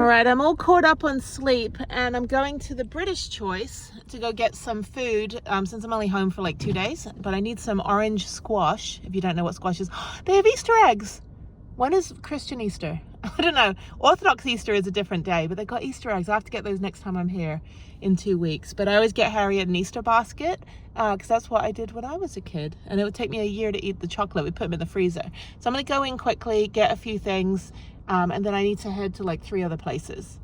All right, I'm all caught up on sleep and I'm going to the British Choice to go get some food since I'm only home for like 2 days, but I need some orange squash. If you don't know what squash is, they have Easter eggs. When is Christian Easter? I don't know. Orthodox Easter is a different day, but they got Easter eggs. I have to get those next time I'm here in 2 weeks. But I always get Harriet an Easter basket because that's what I did when I was a kid. And it would take me a year to eat the chocolate. We put them in the freezer. So I'm going to go in quickly, get a few things, and then I need to head to like 3 other places.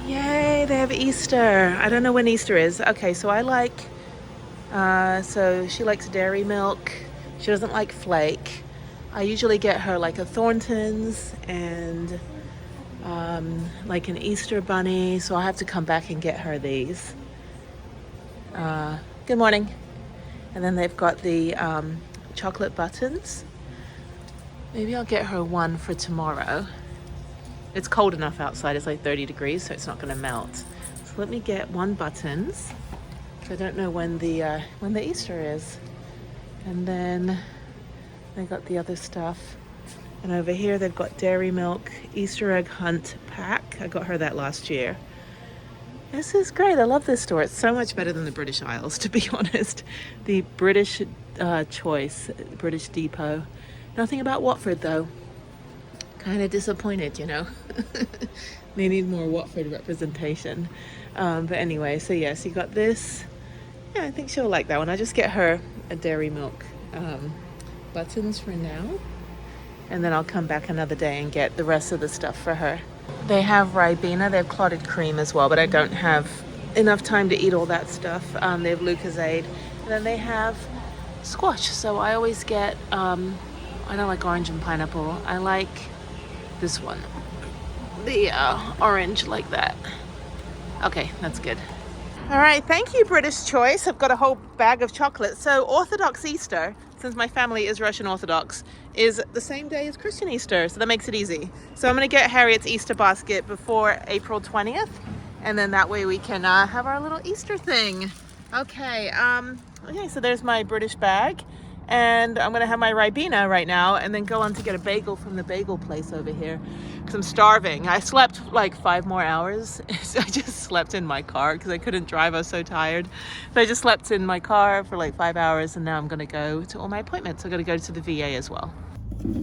Yay, they have Easter. I don't know when Easter is. Okay, so I like, so she likes dairy milk. She doesn't like flake. I usually get her like a Thornton's and like an Easter bunny, so I'll have to come back and get her these. Good morning. And then they've got the chocolate buttons. Maybe I'll get her one for tomorrow. It's cold enough outside, it's like 30 degrees, so it's not gonna melt. So let me get one buttons. I don't know when the Easter is. And then they got the other stuff. And over here they've got dairy milk Easter egg hunt pack. I got her that last year. This is great. I love this store. It's so much better than the British Isles, to be honest. The British Choice, British Depot. Nothing about Watford though. Kind of disappointed, you know. They need more Watford representation. But anyway, so yes, you got this. Yeah, I think she'll like that one. I just get her a dairy milk buttons for now, and then I'll come back another day and get the rest of the stuff for her. They have Ribena, they have clotted cream as well, but I don't have enough time to eat all that stuff. They have Lucozade, and then they have squash. So I always get, I don't like orange and pineapple. I like this one, the orange like that. Okay, that's good. All right, thank you, British Choice. I've got a whole bag of chocolate. So Orthodox Easter, since my family is Russian Orthodox, is the same day as Christian Easter, so that makes it easy. So I'm gonna get Harriet's Easter basket before April 20th, and then that way we can have our little Easter thing. Okay, okay, so there's my British bag, and I'm gonna have my Ribena right now, and then go on to get a bagel from the bagel place over here, because I'm starving. I slept like 5 more hours. I just slept in my car because I couldn't drive. I was so tired. So I just slept in my car for like 5 hours, and now I'm gonna go to all my appointments. I'm gonna go to the VA as well.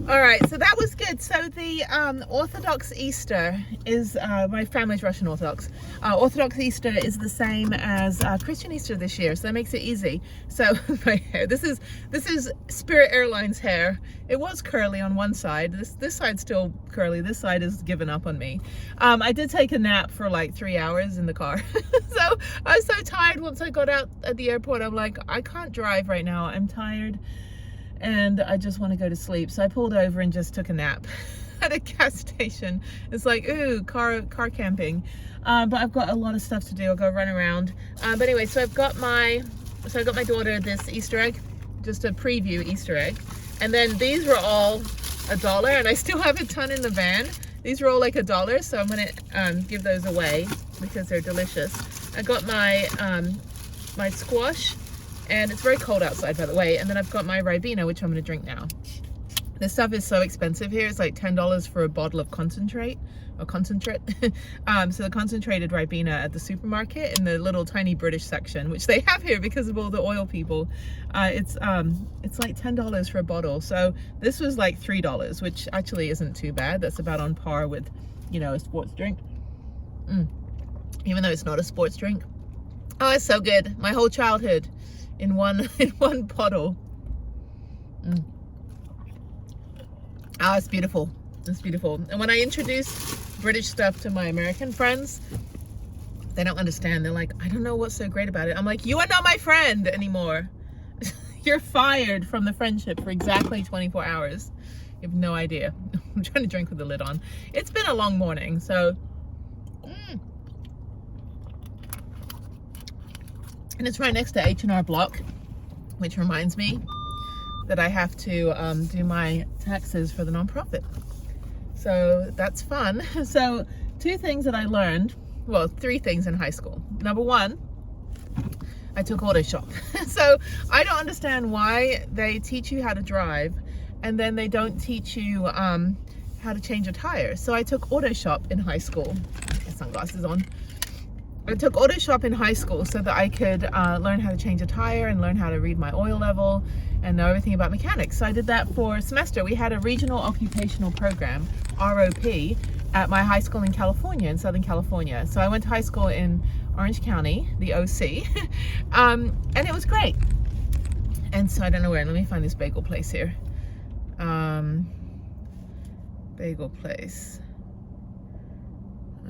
All right, so that was good. So the Orthodox Easter is, my family's Russian Orthodox. Orthodox Easter is the same as Christian Easter this year, so that makes it easy. So my hair, this is Spirit Airlines hair. It was curly on one side. This side's still curly. This side has given up on me. I did take a nap for like 3 hours in the car. So I was so tired once I got out at the airport. I'm like, I can't drive right now. I'm tired. And I just want to go to sleep. So I pulled over and just took a nap at a gas station. It's like, ooh, car camping. But I've got a lot of stuff to do. I'll go run around. But anyway, so I got my daughter this Easter egg, just a preview Easter egg. And then these were all $1, and I still have a ton in the van. These were all like $1, so I'm gonna give those away because they're delicious. I got my my squash. And it's very cold outside, by the way. And then I've got my Ribena, which I'm going to drink now. This stuff is so expensive here. It's like $10 for a bottle of concentrate. So the concentrated Ribena at the supermarket in the little tiny British section, which they have here because of all the oil people. It's like $10 for a bottle. So this was like $3, which actually isn't too bad. That's about on par with, you know, a sports drink. Even though it's not a sports drink. Oh, it's so good. My whole childhood in one bottle. Oh, it's beautiful. It's beautiful. And when I introduce British stuff to my American friends, they don't understand. They're like, I don't know what's so great about it. I'm like, you are not my friend anymore. You're fired from the friendship for exactly 24 hours. You have no idea. I'm trying to drink with the lid on. It's been a long morning, so. And it's right next to H&R Block, which reminds me that I have to do my taxes for the nonprofit. So that's fun. So 2 things that I learned, well, 3 things in high school. Number 1, I took auto shop. So I don't understand why they teach you how to drive and then they don't teach you how to change a tire. So I took auto shop in high school. Get sunglasses on. I took auto shop in high school so that I could learn how to change a tire and learn how to read my oil level and know everything about mechanics. So I did that for a semester. We had a regional occupational program, ROP, at my high school in California, in Southern California. So I went to high school in Orange County, the OC, and it was great. And so I don't know where, let me find this bagel place here. Bagel place.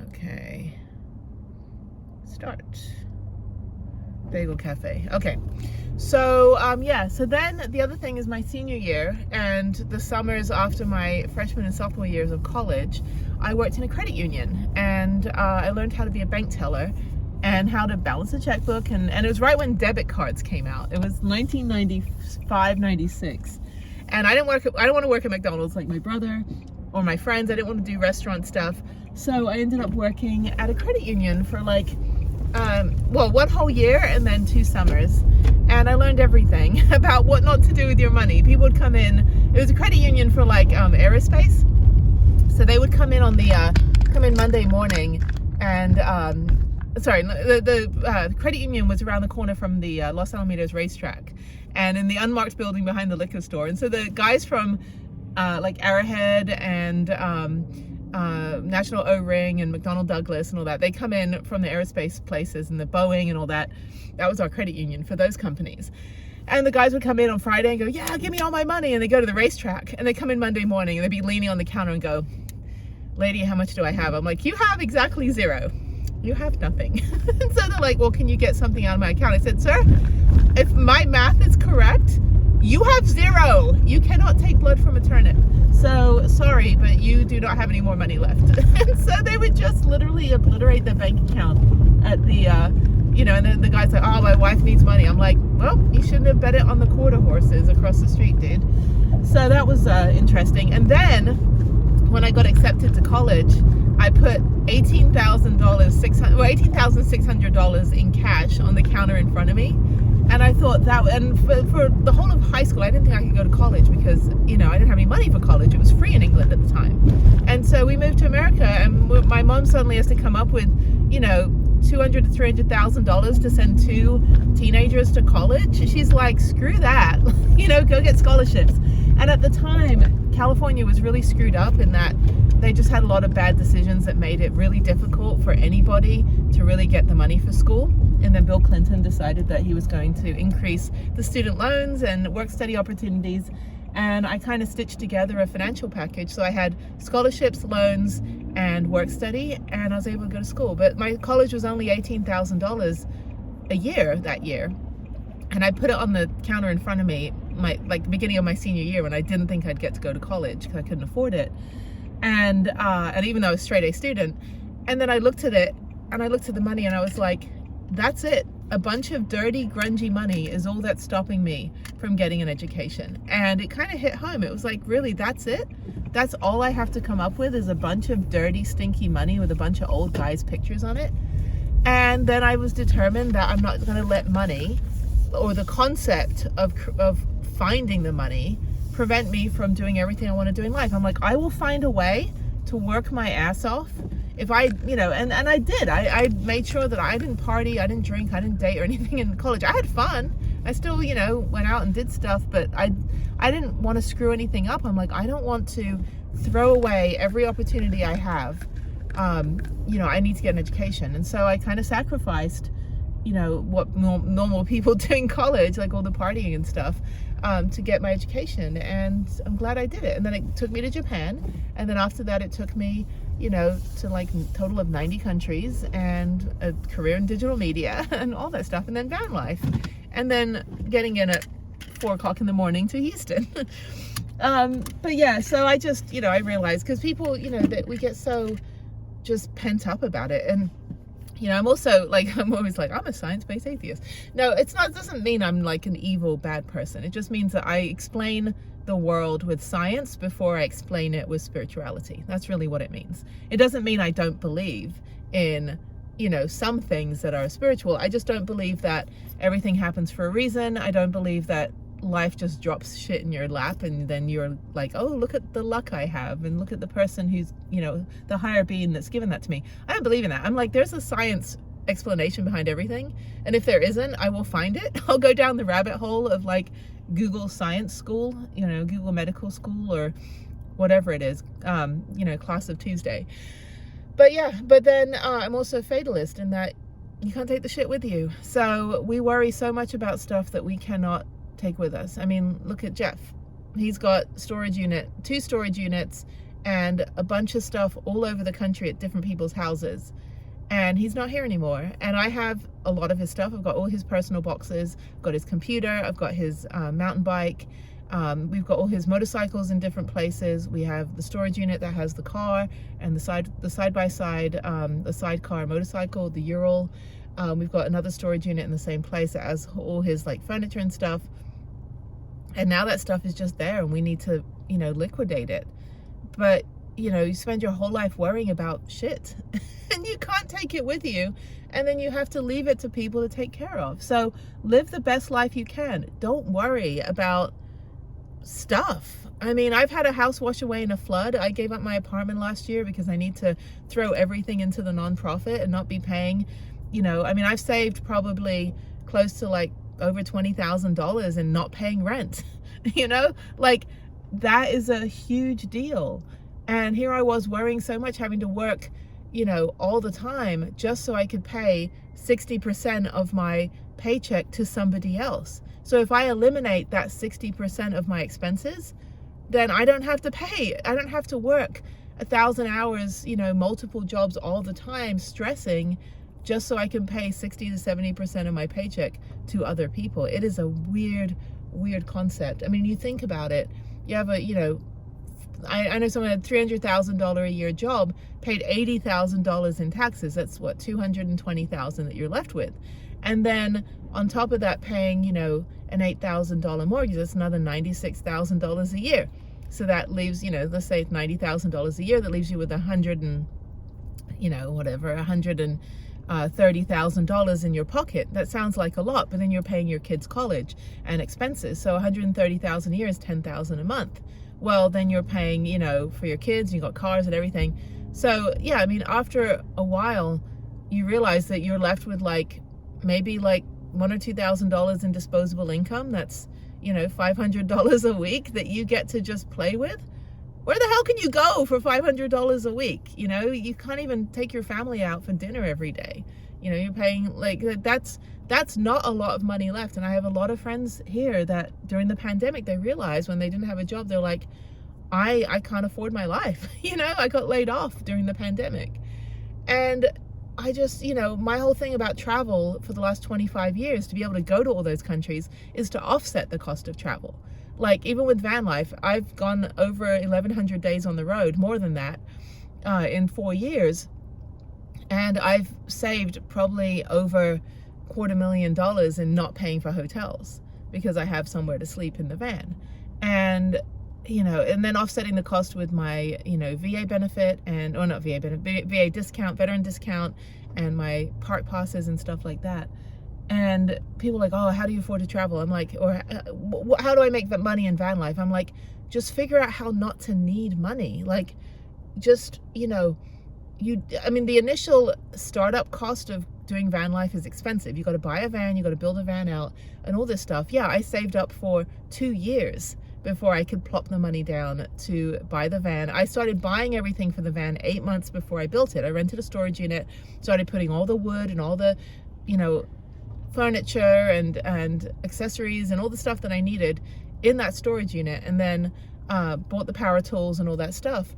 Okay. Start. Bagel Cafe. Okay. So yeah, so then the other thing is my senior year and the summers after my freshman and sophomore years of college, I worked in a credit union, and I learned how to be a bank teller and how to balance a checkbook, and it was right when debit cards came out. It was 1995, 96. And I didn't want to work at McDonald's like my brother or my friends. I didn't want to do restaurant stuff. So I ended up working at a credit union for like, well, 1 whole year and then 2 summers. And I learned everything about what not to do with your money. People would come in, it was a credit union for like aerospace. So they would come in on the, come in Monday morning and, sorry, the credit union was around the corner from the Los Alamitos racetrack and in the unmarked building behind the liquor store. And so the guys from like Arrowhead and National O-Ring and McDonnell Douglas and all that, they come in from the aerospace places and the Boeing and all that. That was our credit union for those companies. And the guys would come in on Friday and go, yeah, give me all my money. And they go to the racetrack, and they come in Monday morning and they'd be leaning on the counter and go, lady, how much do I have? I'm like, you have exactly 0. You have nothing. And so they're like, well, can you get something out of my account? I said, sir, if my math is correct, you have 0. You cannot take blood from a turnip. So sorry, but you do not have any more money left. And so they would just literally obliterate their bank account at the, you know, and then the guy's like, oh, my wife needs money. I'm like, well, you shouldn't have bet it on the quarter horses across the street, dude. So that was interesting. And then when I got accepted to college, I put $18,600 in cash on the counter in front of me. And I thought that, and for the whole of high school, I didn't think I could go to college because, you know, I didn't have any money for college. It was free in England at the time. And so we moved to America, and my mom suddenly has to come up with, you know, $200,000 to $300,000 to send 2 teenagers to college. She's like, screw that, you know, go get scholarships. And at the time, California was really screwed up in that they just had a lot of bad decisions that made it really difficult for anybody to really get the money for school. And then Bill Clinton decided that he was going to increase the student loans and work-study opportunities. And I kind of stitched together a financial package. So I had scholarships, loans, and work-study, and I was able to go to school. But my college was only $18,000 a year that year. And I put it on the counter in front of me, like beginning of my senior year, when I didn't think I'd get to go to college because I couldn't afford it. And even though I was a straight A student, and then I looked at it and I looked at the money and I was like, that's it. A bunch of dirty, grungy money is all that's stopping me from getting an education. And it kind of hit home. It was like, really, that's it? That's all I have to come up with is a bunch of dirty, stinky money with a bunch of old guys' pictures on it. And then I was determined that I'm not going to let money or the concept of finding the money prevent me from doing everything I want to do in life. I'm like, I will find a way to work my ass off. If I, you know, and I did. I made sure that I didn't party, I didn't drink, I didn't date or anything in college. I had fun. I still, you know, went out and did stuff, but I didn't want to screw anything up. I'm like, I don't want to throw away every opportunity I have. You know, I need to get an education. And so I kind of sacrificed, you know, what normal people do in college, like all the partying and stuff, to get my education. And I'm glad I did it. And then it took me to Japan. And then after that, it took me, you know, to like a total of 90 countries and a career in digital media and all that stuff. And then van life. And then getting in at 4 o'clock in the morning to Houston. But yeah, so I just, you know, I realized, because people, you know, that we get so just pent up about it. And you know, I'm also like, I'm always like, I'm a science-based atheist. No, it's not, it doesn't mean I'm like an evil, bad person. It just means that I explain the world with science before I explain it with spirituality. That's really what it means. It doesn't mean I don't believe in, you know, some things that are spiritual. I just don't believe that everything happens for a reason. I don't believe that life just drops shit in your lap, and then you're like, oh, look at the luck I have, and look at the person who's, you know, the higher being that's given that to me. I don't believe in that. I'm like, there's a science explanation behind everything, and if there isn't, I will find it. I'll go down the rabbit hole of like Google Science School, you know, Google Medical School, or whatever it is, you know, class of Tuesday. But yeah, but then I'm also a fatalist in that you can't take the shit with you. So we worry so much about stuff that we cannot take with us. I mean, look at Jeff. He's got two storage units and a bunch of stuff all over the country at different people's houses. And he's not here anymore. And I have a lot of his stuff. I've got all his personal boxes. I've got his computer. I've got his mountain bike. We've got all his motorcycles in different places. We have the storage unit that has the car and the side-by-side, the sidecar motorcycle, the Ural. We've got another storage unit in the same place that has all his like furniture and stuff. And now that stuff is just there, and we need to, you know, liquidate it. But, you know, you spend your whole life worrying about shit and you can't take it with you. And then you have to leave it to people to take care of. So live the best life you can. Don't worry about stuff. I mean, I've had a house wash away in a flood. I gave up my apartment last year because I need to throw everything into the nonprofit and not be paying, you know, I mean, I've saved probably close to like over $20,000 in not paying rent, you know, like that is a huge deal. And here I was worrying so much, having to work, you know, all the time just so I could pay 60% of my paycheck to somebody else. So if I eliminate that 60% of my expenses, then I don't have to pay. I don't have to work 1,000 hours, you know, multiple jobs all the time, stressing just so I can pay 60 to 70% of my paycheck to other people. It is a weird, weird concept. I mean, you think about it, you have a, you know, I know someone had $300,000 a year job, paid $80,000 in taxes. That's what, $220,000 that you're left with. And then on top of that, paying, you know, an $8,000 mortgage, that's another $96,000 a year. So that leaves, you know, let's say it's $90,000 a year. That leaves you with $130,000 in your pocket. That sounds like a lot, but then you're paying your kids' college and expenses. So $130,000 a year is $10,000 a month. Well, then you're paying, you know, for your kids, you got cars and everything. So yeah, I mean, after a while, you realize that you're left with like maybe like $1,000 or $2,000 in disposable income. That's, you know, $500 a week that you get to just play with. Where the hell can you go for $500 a week? You know, you can't even take your family out for dinner every day. You know, you're paying like that's not a lot of money left. And I have a lot of friends here that during the pandemic, they realized when they didn't have a job, they're like, I can't afford my life. You know, I got laid off during the pandemic. And I just, you know, my whole thing about travel for the last 25 years, to be able to go to all those countries, is to offset the cost of travel. Like even with van life, I've gone over 1,100 days on the road, more than that, in 4 years. And I've saved probably over $250,000 in not paying for hotels because I have somewhere to sleep in the van. And, you know, and then offsetting the cost with my, you know, VA benefit and, or not VA benefit, VA discount, veteran discount, and my park passes and stuff like that. And people are like, oh, how do you afford to travel? I'm like, or how do I make that money in van life? I'm like, just figure out how not to need money. Like, just, you know, I mean, the initial startup cost of doing van life is expensive. You got to buy a van, you got to build a van out and all this stuff. Yeah, I saved up for 2 years before I could plop the money down to buy the van. I started buying everything for the van 8 months before I built it. I rented a storage unit, started putting all the wood and all the, you know, furniture and accessories and all the stuff that I needed in that storage unit, and then bought the power tools and all that stuff.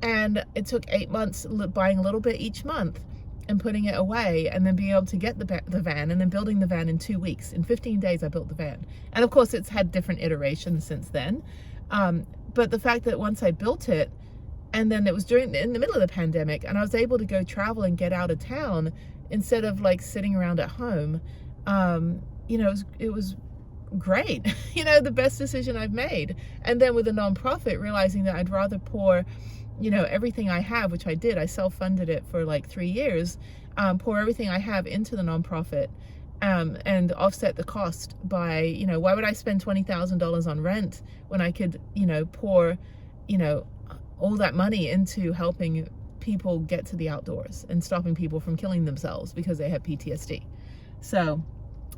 And it took 8 months buying a little bit each month and putting it away, and then being able to get the van, and then building the van in 2 weeks. In 15 days I built the van. And of course it's had different iterations since then, but the fact that once I built it, and then it was in the middle of the pandemic, and I was able to go travel and get out of town instead of like sitting around at home, you know, it was great. You know, the best decision I've made. And then with a nonprofit, realizing that I'd rather pour, you know, everything I have, which I did, I self-funded it for like 3 years, pour everything I have into the nonprofit and offset the cost by, you know, why would I spend $20,000 on rent when I could, you know, pour, you know, all that money into helping people get to the outdoors and stopping people from killing themselves because they have PTSD. So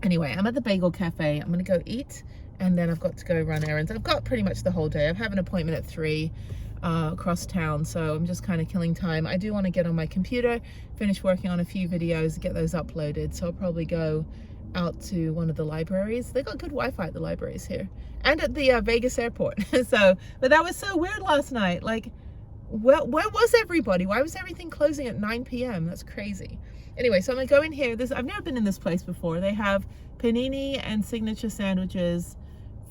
anyway, I'm at the Bagel Cafe. I'm gonna go eat, and then I've got to go run errands. I've got pretty much the whole day. I have an appointment at 3 across town, so I'm just kind of killing time. I do want to get on my computer, finish working on a few videos, get those uploaded. So I'll probably go out to one of the libraries. They got good Wi-Fi at the libraries here and at the Vegas airport. So, but that was so weird last night. Like, where was everybody? Why was everything closing at 9 p.m.? That's crazy. Anyway, so I'm gonna go in here. I've never been in this place before. They have panini and signature sandwiches,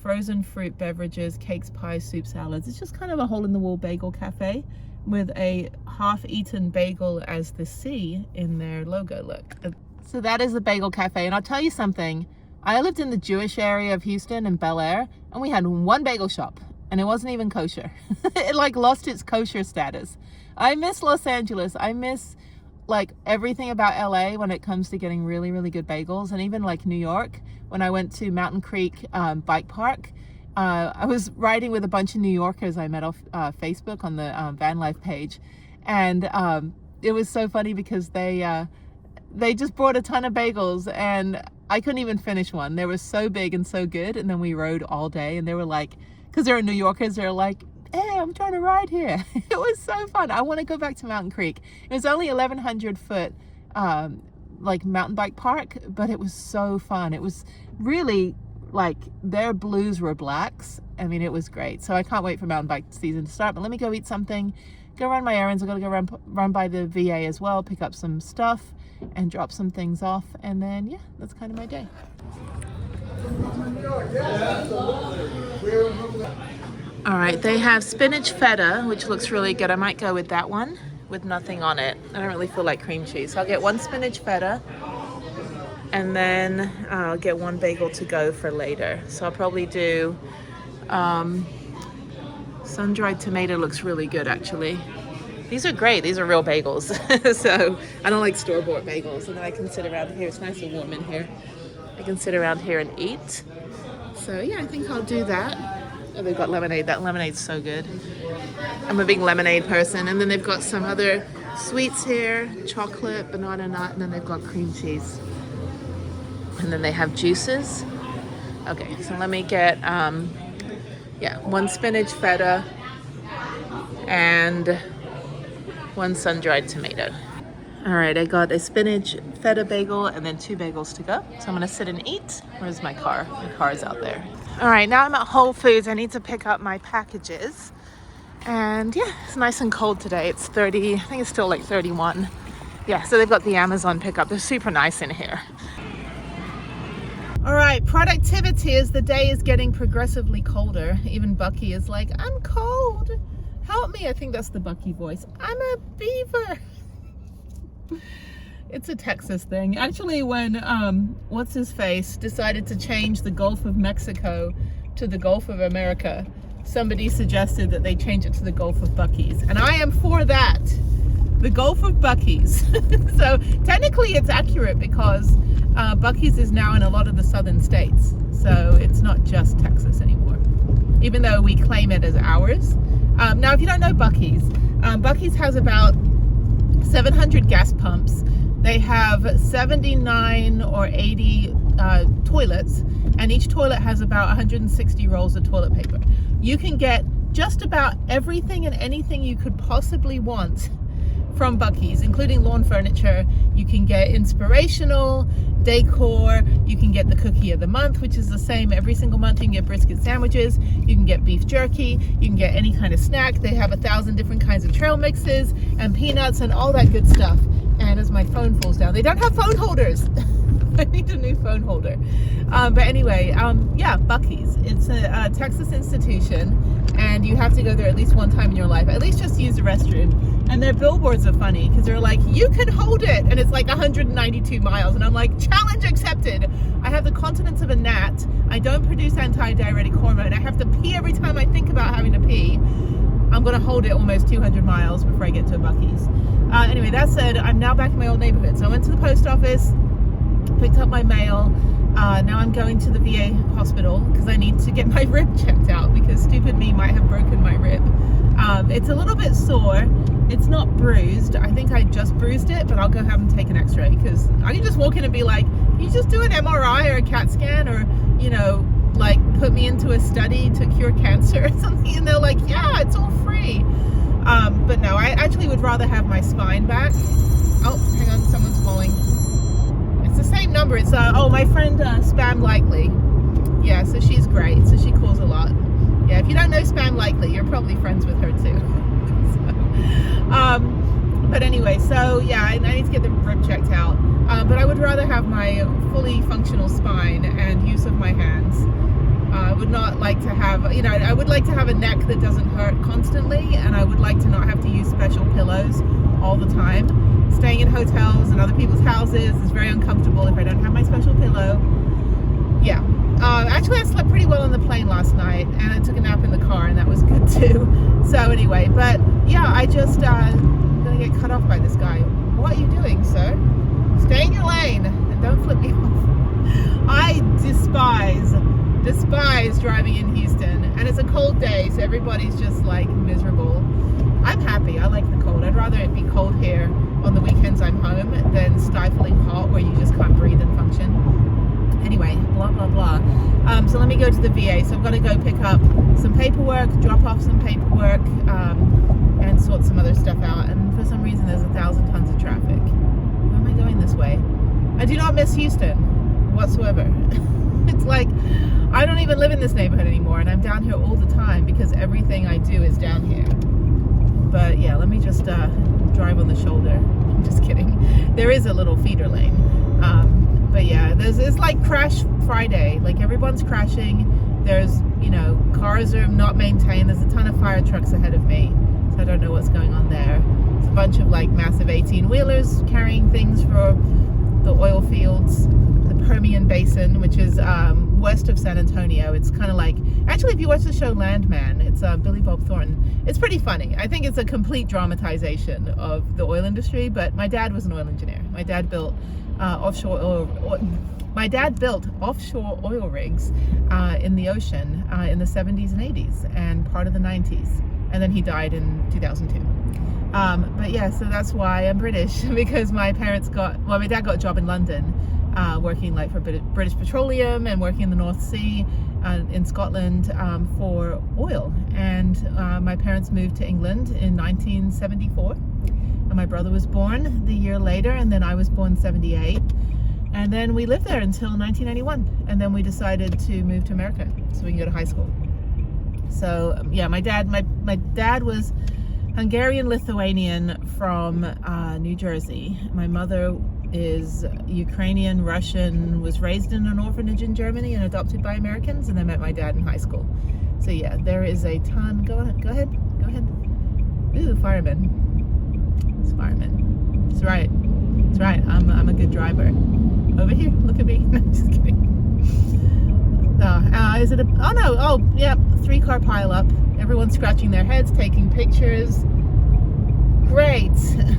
frozen fruit beverages, cakes, pies, soup, salads. It's just kind of a hole-in-the-wall bagel cafe with a half-eaten bagel as the C in their logo. Look. So that is the Bagel Cafe, and I'll tell you something. I lived in the Jewish area of Houston and Bel Air, and we had one bagel shop, and it wasn't even kosher. It like lost its kosher status. I miss Los Angeles. I miss like everything about LA when it comes to getting really, really good bagels, and even like New York. When I went to Mountain Creek Bike Park, I was riding with a bunch of New Yorkers I met off Facebook on the Van Life page, and it was so funny because they just brought a ton of bagels, and I couldn't even finish one. They were so big and so good, and then we rode all day, and they were like, because they're New Yorkers, they're like, hey, I'm trying to ride here. It was so fun. I want to go back to Mountain Creek. It was only 1,100 foot like mountain bike park, but it was so fun. It was really like their blues were blacks. I mean, it was great. So I can't wait for mountain bike season to start, but let me go eat something, go run my errands. I'm gonna go run by the VA as well, pick up some stuff and drop some things off, and then yeah, that's kind of my day. All right, they have spinach feta, which looks really good. I might go with that one with nothing on it. I don't really feel like cream cheese. So I'll get one spinach feta, and then I'll get one bagel to go for later. So I'll probably do sun-dried tomato. Looks really good, actually. These are great. These are real bagels. So I don't like store-bought bagels. And then I can sit around here. It's nice and warm in here. I can sit around here and eat. So yeah, I think I'll do that. Oh, they've got lemonade. That lemonade's so good. I'm a big lemonade person. And then they've got some other sweets here, chocolate, banana nut, and then they've got cream cheese. And then they have juices. Okay, so let me get, one spinach feta and one sun-dried tomato. All right, I got a spinach feta bagel and then 2 bagels to go. So I'm gonna sit and eat. Where's my car? My car's out there. All right, now I'm at Whole Foods. I need to pick up my packages. And yeah, it's nice and cold today. It's 30, I think it's still like 31. Yeah, so they've got the Amazon pickup. They're super nice in here. All right, productivity as the day is getting progressively colder. Even Bucky is like, I'm cold. Help me. I think that's the Bucky voice. I'm a beaver. It's a Texas thing. Actually, when what's his face decided to change the Gulf of Mexico to the Gulf of America, somebody suggested that they change it to the Gulf of Buckies, and I am for that. The Gulf of Buckies. So technically it's accurate because Buckies is now in a lot of the southern states, so it's not just Texas anymore, even though we claim it as ours. Now if you don't know Buckies, Buckies has about 700 gas pumps. They have 79 or 80 toilets, and each toilet has about 160 rolls of toilet paper. You can get just about everything and anything you could possibly want from Buckies, including lawn furniture. You can get inspirational decor. You can get the cookie of the month, which is the same every single month. You can get brisket sandwiches. You can get beef jerky. You can get any kind of snack. They have 1,000 different kinds of trail mixes and peanuts and all that good stuff. And as my phone falls down, they don't have phone holders. I need a new phone holder. But anyway, yeah, Buckies. It's a Texas institution, and you have to go there at least one time in your life. At least just use the restroom. And their billboards are funny because they're like, you can hold it. And it's like 192 miles. And I'm like, challenge accepted. I have the continence of a gnat. I don't produce anti-diuretic hormone. I have to pee every time I think about having to pee. I'm going to hold it almost 200 miles before I get to a Buckies. Anyway, that said, I'm now back in my old neighborhood. So I went to the post office, picked up my mail. Now I'm going to the VA hospital because I need to get my rib checked out because stupid me might have broken my rib. It's a little bit sore. It's not bruised. I think I just bruised it, but I'll go have them take an x-ray because I can just walk in and be like, can you just do an MRI or a CAT scan or, you know, like put me into a study to cure cancer or something? And they're like, yeah, it's all free. But no, I actually would rather have my spine back. Oh, hang on, someone's calling. It's the same number. It's, oh, my friend Spam Likely. Yeah, so she's great. So she calls a lot. Yeah, if you don't know Spam Likely, you're probably friends with her too. But anyway, so yeah, I need to get the rib checked out. But I would rather have my fully functional spine and use of my hands. I would not like to have, you know, I would like to have a neck that doesn't hurt constantly, and I would like to not have to use special pillows all the time. Staying in hotels and other people's houses is very uncomfortable if I don't have my special pillow. Yeah. Actually, I slept pretty well on the plane last night, and I took a nap in the car, and that was good too. So anyway, but yeah, I just I'm gonna get cut off by this guy. What are you doing, sir? Stay in your lane and don't flip me off. I despise driving in Houston, and it's a cold day, so everybody's just like miserable. I'm happy. I like the cold. I'd rather it be cold here on the weekends I'm home than stifling hot where you just can't breathe and function. Anyway, blah blah blah. So let me go to the VA. So I've got to go pick up some paperwork, drop off some paperwork, and sort some other stuff out. And for some reason there's 1,000 tons of traffic. Why am I going this way? I do not miss Houston whatsoever. It's like I don't even live in this neighborhood anymore, and I'm down here all the time because everything I do is down here. But yeah, let me just drive on the shoulder. I'm just kidding. There is a little feeder lane. But yeah, it's like Crash Friday. Like everyone's crashing. There's, you know, cars are not maintained. There's a ton of fire trucks ahead of me. So I don't know what's going on there. It's a bunch of like massive 18-wheelers carrying things for the oil fields. The Permian Basin, which is west of San Antonio. It's kind of like, actually, if you watch the show Landman, it's Billy Bob Thornton. It's pretty funny. I think it's a complete dramatization of the oil industry, but my dad was an oil engineer. My dad built offshore oil rigs in the ocean in the 70s and 80s and part of the 90s. And then he died in 2002. But yeah, so that's why I'm British, because my dad got a job in London, working like for British Petroleum and working in the North Sea in Scotland for oil. And my parents moved to England in 1974. And my brother was born the year later, and then I was born 78. And then we lived there until 1991. And then we decided to move to America so we can go to high school. So yeah, my dad was Hungarian-Lithuanian from New Jersey. My mother is Ukrainian, Russian, was raised in an orphanage in Germany and adopted by Americans, and then met my dad in high school. So yeah, there is a ton. Go ahead. Ooh, fireman. It's fireman. It's right. I'm a good driver. Over here, look at me. No, I'm just kidding. Is it a, oh no, oh yeah, 3-car pile up. Everyone's scratching their heads, taking pictures. Great.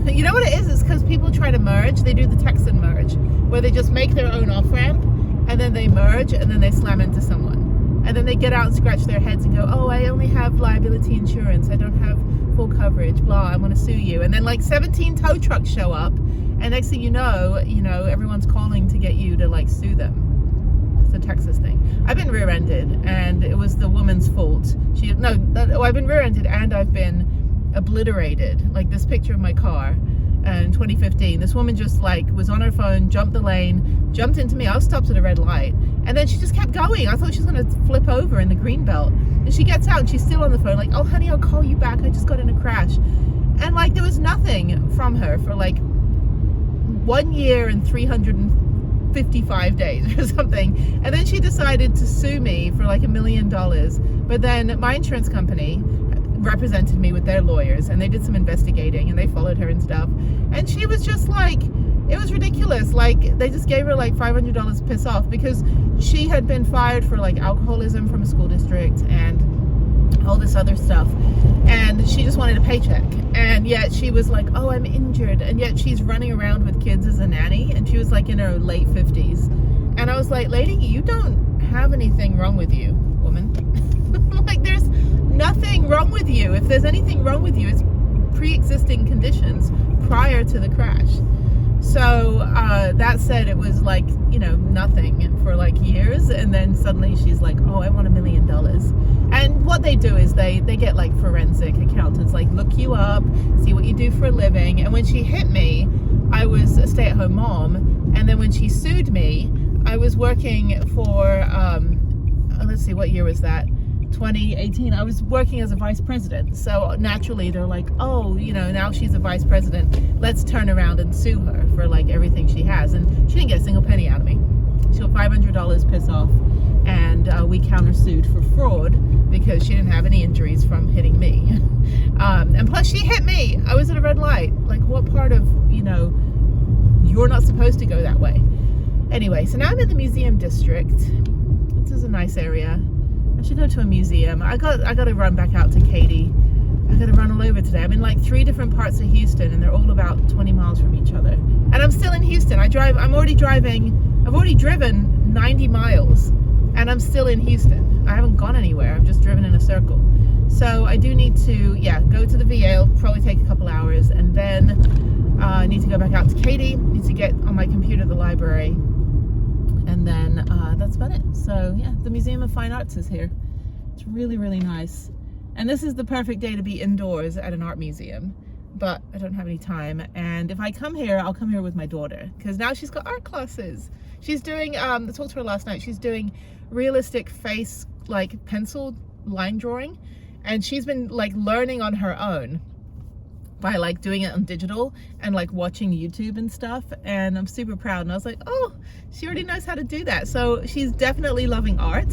You know what it is? It's because people try to merge. They do the Texan merge, where they just make their own off-ramp, and then they merge, and then they slam into someone. And then they get out and scratch their heads and go, oh, I only have liability insurance. I don't have full coverage, blah, I want to sue you. And then like 17 tow trucks show up, and next thing you know, everyone's calling to get you to like sue them. It's a Texas thing. I've been rear-ended, and it was the woman's fault. I've been rear-ended, and I've been obliterated. Like this picture of my car in 2015, this woman just like was on her phone, jumped the lane, jumped into me. I was stopped at a red light, and then she just kept going. I thought she was going to flip over in the green belt, and she gets out and she's still on the phone like, oh honey, I'll call you back, I just got in a crash. And like there was nothing from her for like 1 year and 355 days or something, and then she decided to sue me for like $1 million. But then my insurance company represented me with their lawyers, and they did some investigating, and they followed her and stuff, and she was just like, it was ridiculous. Like they just gave her like $500 piss off, because she had been fired for like alcoholism from a school district, and all this other stuff, and she just wanted a paycheck. And yet she was like, oh, I'm injured, and yet she's running around with kids as a nanny, and she was like in her late 50s. And I was like, lady, you don't have anything wrong with you, woman. Like, there's nothing wrong with you. If there's anything wrong with you, it's pre-existing conditions prior to the crash. So that said, it was like, you know, nothing for like years, and then suddenly she's like, oh, I want $1 million. And what they do is they get like forensic accountants, like look you up, see what you do for a living. And when she hit me, I was a stay-at-home mom, and then when she sued me, I was working for let's see, what year was that? 2018. I was working as a vice president, so naturally they're like, oh, you know, now she's a vice president, let's turn around and sue her for like everything she has. And she didn't get a single penny out of me. She got $500 piss off, and we countersued for fraud because she didn't have any injuries from hitting me. And plus she hit me. I was at a red light. Like, what part of, you know, you're not supposed to go that way? Anyway, so now I'm in the museum district. This is a nice area. I should go to a museum. I got to run back out to Katy. I got to run all over today. I'm in like 3 different parts of Houston, and they're all about 20 miles from each other. And I'm still in Houston. I've already driven 90 miles, and I'm still in Houston. I haven't gone anywhere. I've just driven in a circle. So I do need to, go to the VA. It'll probably take a couple hours, and then I need to go back out to Katy. Need to get on my computer to the library. And then that's about it. So yeah, the Museum of Fine Arts is here. It's really, really nice. And this is the perfect day to be indoors at an art museum, but I don't have any time. And if I come here, I'll come here with my daughter, because now she's got art classes. She's doing, I talked to her last night, she's doing realistic face, like pencil line drawing. And she's been like learning on her own by like doing it on digital and like watching YouTube and stuff, and I'm super proud. And I was like, oh, she already knows how to do that. So she's definitely loving art.